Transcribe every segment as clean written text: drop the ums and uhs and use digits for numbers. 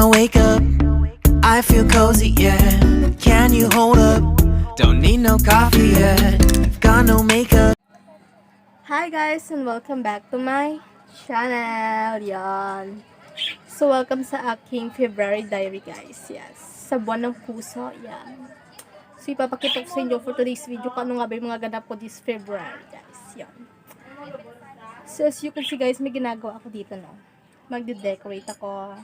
I wake up, I feel cozy, yeah. Can you hold up? Don't need no coffee yet. Got no makeup. Hi guys and welcome back to my channel. Yan. So welcome sa aking February diary guys. Yes. Sa buwan ng puso. Yan. So ipapakita ko sa inyo for today's video kung ano nga ba yung mga ganap ko this February guys. Yan. So as you can see guys, may ginagawa ako dito no. Magde-decorate ako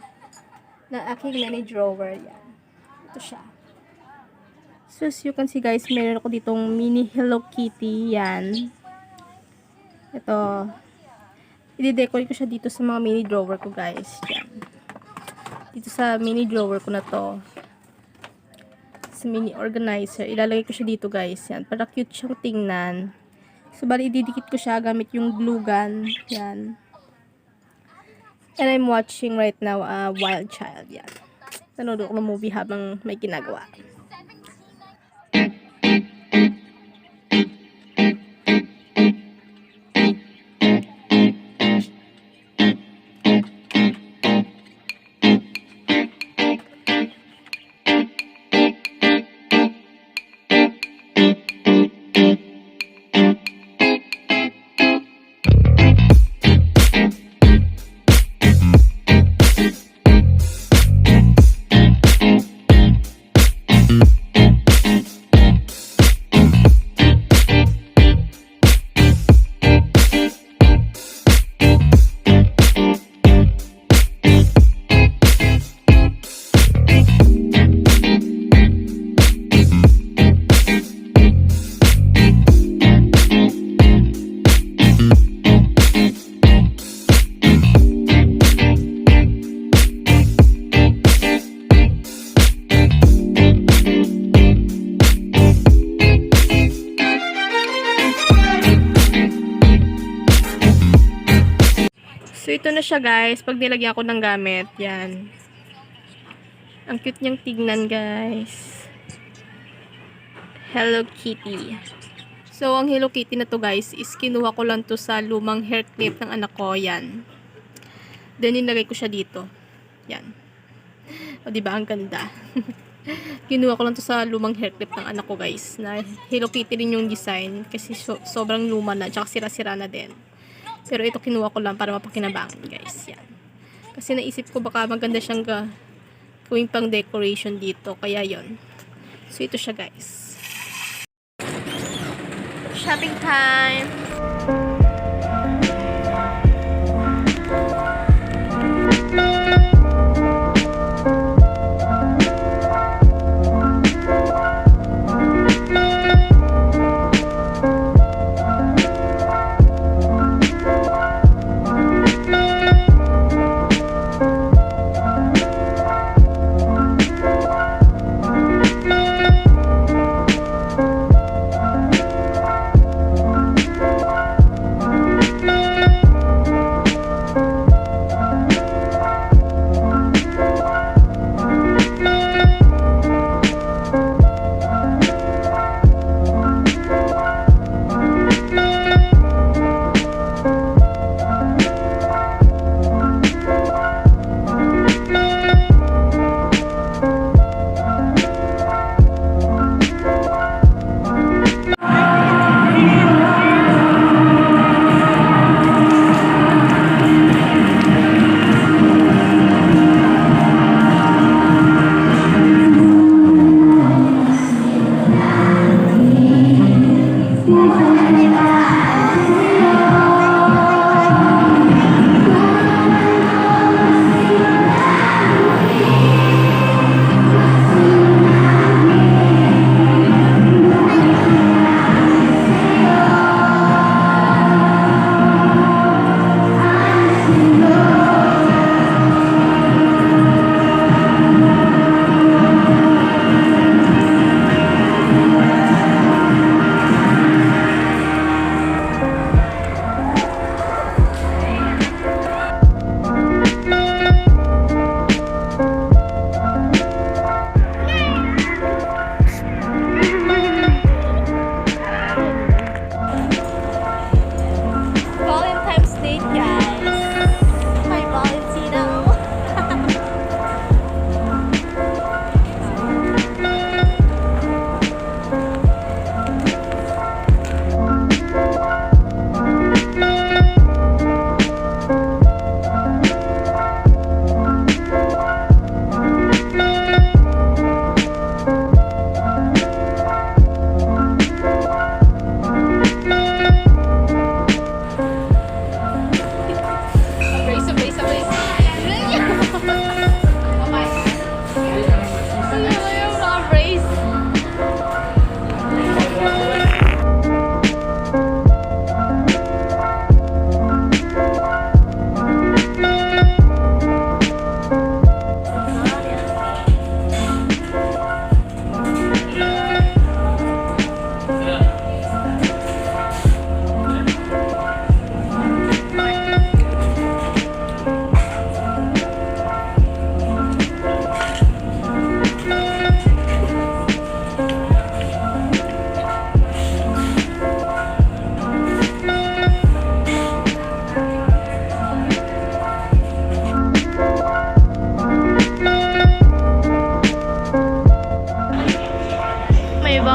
ng aking mini drawer. Yan. Ito siya. So as you can see guys, meron ako ditong mini Hello Kitty. Yan. Ito. I-decorate ko siya dito sa mga mini drawer ko guys. Yan. Dito sa mini drawer ko na to. Sa mini organizer. Ilalagay ko siya dito guys. Yan. Para cute siyang tingnan. So bali ididikit ko siya gamit yung glue gun. Yan. And I'm watching right now Wild Child. Yan. Nanonood ako ng movie habang may ginagawa. So, ito na siya guys. Pag nilagyan ko ng gamit. Yan. Ang cute niyang tignan guys. Hello Kitty. So, ang Hello Kitty na to guys is kinuha ko lang to sa lumang hair clip ng anak ko. Yan. Then, nilagay ko siya dito. Yan. O, diba? Ang ganda. Kinuha ko lang to sa lumang hair clip ng anak ko guys. Na Hello Kitty rin yung design. Kasi sobrang luma na. Tsaka sira-sira na din. Pero ito kinuha ko lang para mapakinabangan guys. Yan. Kasi naisip ko baka maganda siyang gawing pang decoration dito. Kaya yon. So ito siya guys. Shopping time!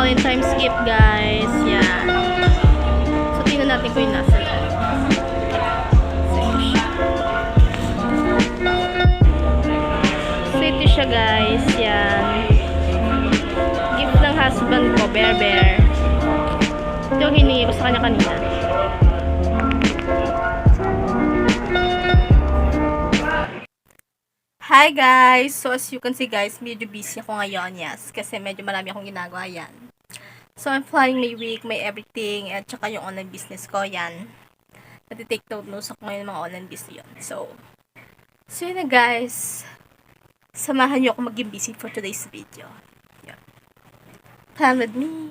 Valentine's gift, guys. Yan. So, tingnan natin kung yung nasa loob. So, ito siya. So, ito siya, guys. Yan. Gift ng husband ko, Bear Bear. Ito yung hiningi ko sa kanya kanina. Hi guys! So as you can see guys, medyo busy ako ngayon, yes. Kasi medyo marami akong ginagawa yan. So I'm planning my week, my everything, at saka yung online business ko, yan. Nati-take notes ako ngayon ng mga online business yun. So yun na guys. Samahan nyo ako maging busy for today's video. Yan. Come with me!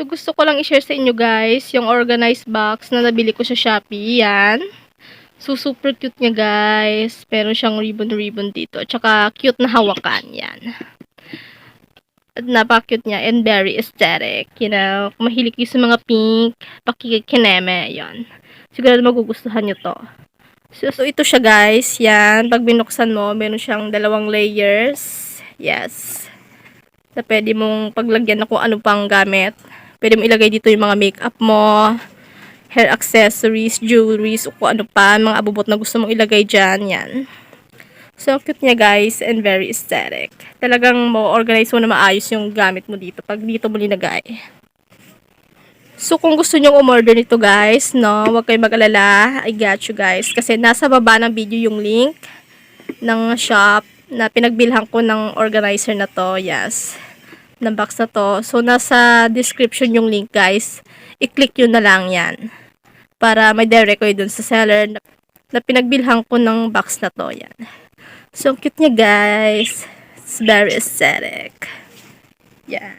So, gusto ko lang i-share sa inyo guys, yung organized box na nabili ko sa Shopee. Yan. So, super cute niya guys. Pero siyang ribbon dito. Tsaka, cute na hawakan. Yan. At napaka-cute niya and very aesthetic. You know, kung mahilig kayo sa mga pink, pakikineme. Yan. Sigurado magugustuhan nyo to. So, ito siya guys. Yan. Pag binuksan mo, meron siyang 2 layers. Yes. Na pwede mong paglagyan na kung ano pang gamit. Pwede mo ilagay dito yung mga makeup mo, hair accessories, jewelries, o kung ano pa, mga abubot na gusto mong ilagay dyan, yan. So, cute niya guys, and very aesthetic. Talagang mo-organize mo na maayos yung gamit mo dito, pag dito mo linagay. So, kung gusto nyong umorder nito guys, no, huwag kayong mag-alala, I got you guys. Kasi nasa baba ng video yung link ng shop na pinagbilhan ko ng organizer na to, yes. Ng box na to. So, nasa description yung link, guys. I-click yun na lang yan. Para may direct kayo dun sa seller na pinagbilhan ko ng box na to. Yan. So, cute niya, guys. It's very aesthetic. Yeah.